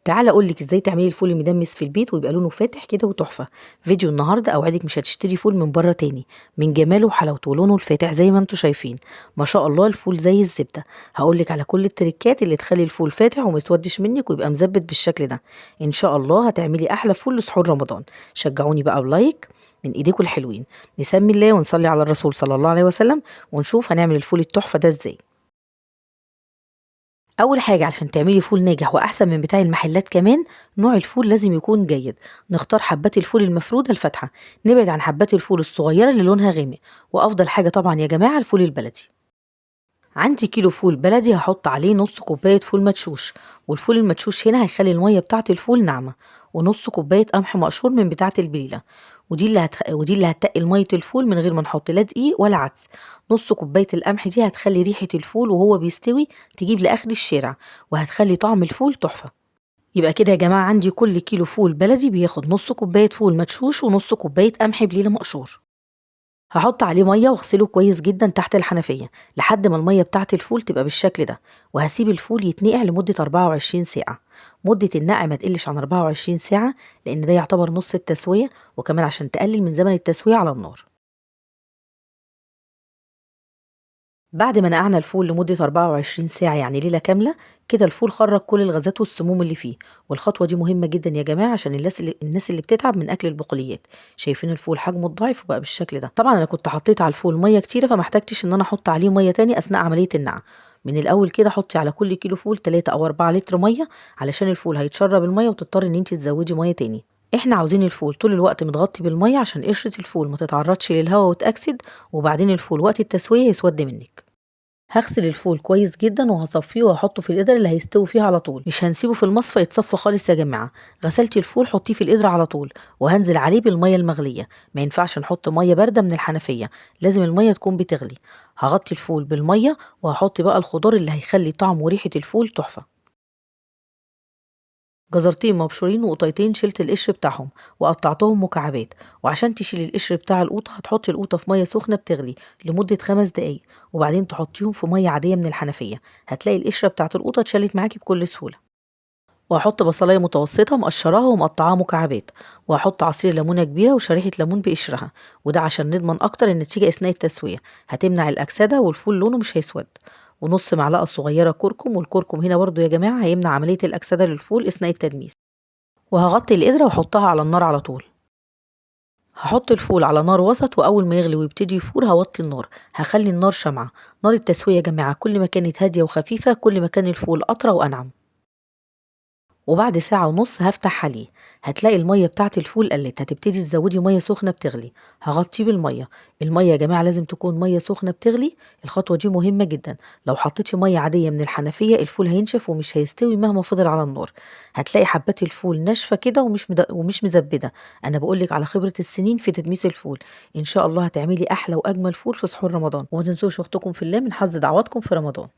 تعالى اقول لك ازاي تعملي الفول المدمس في البيت ويبقى لونه فاتح كده وتحفه. فيديو النهارده اوعدك مش هتشتري فول من بره تاني، من جماله وحلاوته ولونه الفاتح زي ما انتوا شايفين. ما شاء الله الفول زي الزبده. هقول لك على كل التريكات اللي تخلي الفول فاتح وما يسودش منك ويبقى مزبت بالشكل ده. ان شاء الله هتعملي احلى فول لسحور رمضان. شجعوني بقى بلايك من ايديكم الحلوين. نسمي الله ونصلي على الرسول صلى الله عليه وسلم ونشوف هنعمل الفول التحفه ده ازاي. اول حاجه عشان تعملي فول ناجح واحسن من بتاع المحلات كمان، نوع الفول لازم يكون جيد. نختار حبات الفول المفروده الفاتحه، نبعد عن حبات الفول الصغيره اللي لونها غامق. وافضل حاجه طبعا يا جماعه الفول البلدي. عندي كيلو فول بلدي هحط عليه نص كوبايه فول مدشوش، والفول المدشوش هنا هيخلي الميه بتاعه الفول ناعمه. ونص كوبايه قمح مقشور من بتاعه البليله، ودي اللي هتقل ميه الفول من غير ما نحط لا دقيق ولا عدس. نص كوبايه القمح دي هتخلي ريحه الفول وهو بيستوي تجيب لاخر الشارع، وهتخلي طعم الفول تحفه. يبقى كده يا جماعه عندي كل كيلو فول بلدي بياخد نص كوبايه فول مدشوش ونص كوبايه قمح بليله مقشور. هحط عليه ميه واغسله كويس جدا تحت الحنفيه لحد ما الميه بتاعه الفول تبقى بالشكل ده. وهسيب الفول يتنقع لمده 24 ساعه. مده النقع ما تقلش عن 24 ساعه، لان ده يعتبر نص التسويه، وكمان عشان تقلل من زمن التسويه على النار. بعد ما نقعنا الفول لمدة 24 ساعة يعني ليلة كاملة، كده الفول خرج كل الغازات والسموم اللي فيه. والخطوة دي مهمة جدا يا جماعة عشان الناس اللي بتتعب من أكل البقوليات. شايفين الفول حجمه الضعيف وبقى بالشكل ده. طبعا أنا كنت حطيت على الفول مية كتيرة فمحتاجتش إن أنا أحط عليه مية تاني أثناء عملية النقع. من الأول كده حطي على كل كيلو فول 3 أو 4 لتر مية، علشان الفول هيتشرب المية وتضطر إن انت تزودي مية تاني. احنا عاوزين الفول طول الوقت متغطي بالمية عشان قشرة الفول ما تتعرضش للهواء وتأكسد، وبعدين الفول وقت التسوية يسود منك. هغسل الفول كويس جدا وهصفيه وهحطه في القدر اللي هيستوي فيه على طول، مش هنسيبه في المصفى يتصفى خالص يا جماعه. غسلتي الفول حطيه في القدر على طول، وهنزل عليه بالميه المغليه. ما ينفعش نحط ميه بارده من الحنفيه، لازم الميه تكون بتغلي. هغطي الفول بالميه وهحط بقى الخضار اللي هيخلي طعم وريحه الفول تحفه. جزرتين مبشورين وقطيتين شلت القشر بتاعهم وقطعتهم مكعبات. وعشان تشيلي القشر بتاع القوطة هتحطي القوطة في مية سخنة بتغلي لمدة 5 دقايق، وبعدين تحطيهم في مية عادية من الحنفية. هتلاقي القشرة بتاعت القوطة اتشالت معاكي بكل سهولة. وهحط بصلاية متوسطة مقشراها ومقطعاها مكعبات، وهحط عصير ليمونة كبيرة وشريحة ليمون بقشرها، وده عشان نضمن أكتر النتيجة أثناء التسوية. هتمنع الأكسدة والفول لونه مش هيسود. ونص معلقة صغيرة كركم، والكركم هنا برضو يا جماعة هيمنع عملية الأكسدة للفول أثناء التدميس. وهغطي القدرة واحطها على النار على طول. هحط الفول على نار وسط، واول ما يغلي ويبتدي يفور هوطي النار. هخلي النار شمعة. نار التسوية يا جماعة كل ما كانت هادية وخفيفة كل ما كان الفول أطرى وأنعم. وبعد ساعة ونص هفتح عليه. هتلاقي المية بتاعة الفول قلت، هتبتدي تزودي مية سخنة بتغلي. هغطيه بالمية. المية يا جماعة لازم تكون مية سخنة بتغلي. الخطوة دي مهمة جدا. لو حطيتي مية عادية من الحنفية الفول هينشف ومش هيستوي مهما فضل على النار. هتلاقي حبات الفول ناشفة كده ومش مزبدة. أنا بقولك على خبرة السنين في تدميس الفول. إن شاء الله هتعملي أحلى وأجمل فول في سحور رمضان. وما تنسوش أختكم في الله من حظ دعواتكم في رمضان.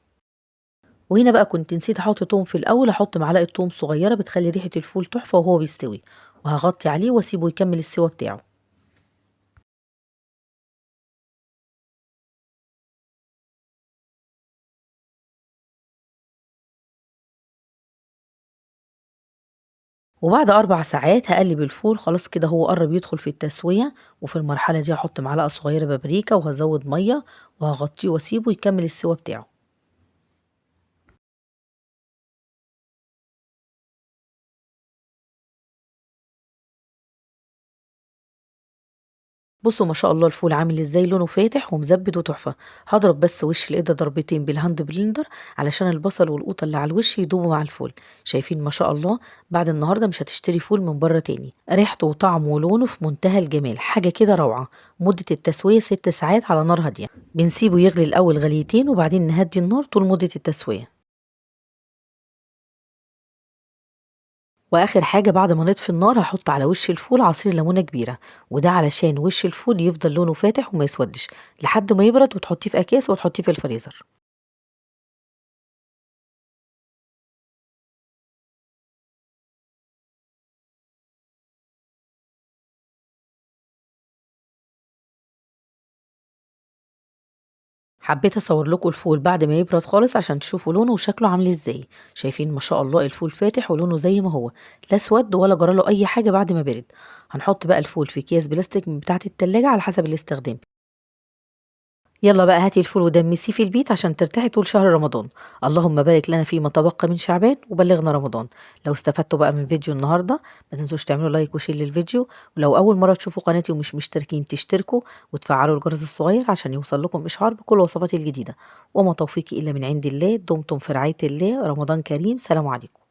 وهنا بقى كنت نسيت احط توم في الاول، احط معلقه توم صغيره بتخلي ريحه الفول تحفه وهو بيستوي. وهغطي عليه واسيبه يكمل السوا بتاعه. وبعد 4 ساعات هقلب الفول، خلاص كده هو قرب يدخل في التسويه. وفي المرحله دي هحط معلقه صغيره بابريكا وهزود ميه، وهغطيه واسيبه يكمل السوا بتاعه. بصوا ما شاء الله الفول عامل ازاي، لونه فاتح ومزبد وتحفه. هضرب بس وش القدر ضربتين بالهاند بلندر علشان البصل والقوطه اللي على الوش يدوبوا مع الفول. شايفين ما شاء الله. بعد النهارده مش هتشتري فول من بره تاني. ريحته وطعمه ولونه في منتهى الجمال، حاجه كده روعه. مده التسويه 6 ساعات على نار هاديه. بنسيبه يغلي الاول غليتين وبعدين نهدي النار طول مده التسويه. واخر حاجة بعد ما نطفي النار هحط على وش الفول عصير ليمونة كبيرة، وده علشان وش الفول يفضل لونه فاتح وما يسودش لحد ما يبرد وتحطيه في اكياس وتحطيه في الفريزر. حبيت اصور لكم الفول بعد ما يبرد خالص عشان تشوفوا لونه وشكله عامل ازاي. شايفين ما شاء الله الفول فاتح ولونه زي ما هو، لا اسود ولا جراله اي حاجة بعد ما برد. هنحط بقى الفول في اكياس بلاستيك من بتاعة التلاجة على حسب الاستخدام. يلا بقى هاتي الفول ودمسيه في البيت عشان ترتاحي طول شهر رمضان. اللهم بارك لنا فيما تبقى من شعبان وبلغنا رمضان. لو استفدتوا بقى من فيديو النهارده ما تنسوش تعملوا لايك وشير للفيديو، ولو اول مره تشوفوا قناتي ومش مشتركين تشتركوا وتفعلوا الجرس الصغير عشان يوصل لكم اشعار بكل وصفاتي الجديده. وما توفيقي الا من عند الله، دمتم في رعايه الله، رمضان كريم، سلام عليكم.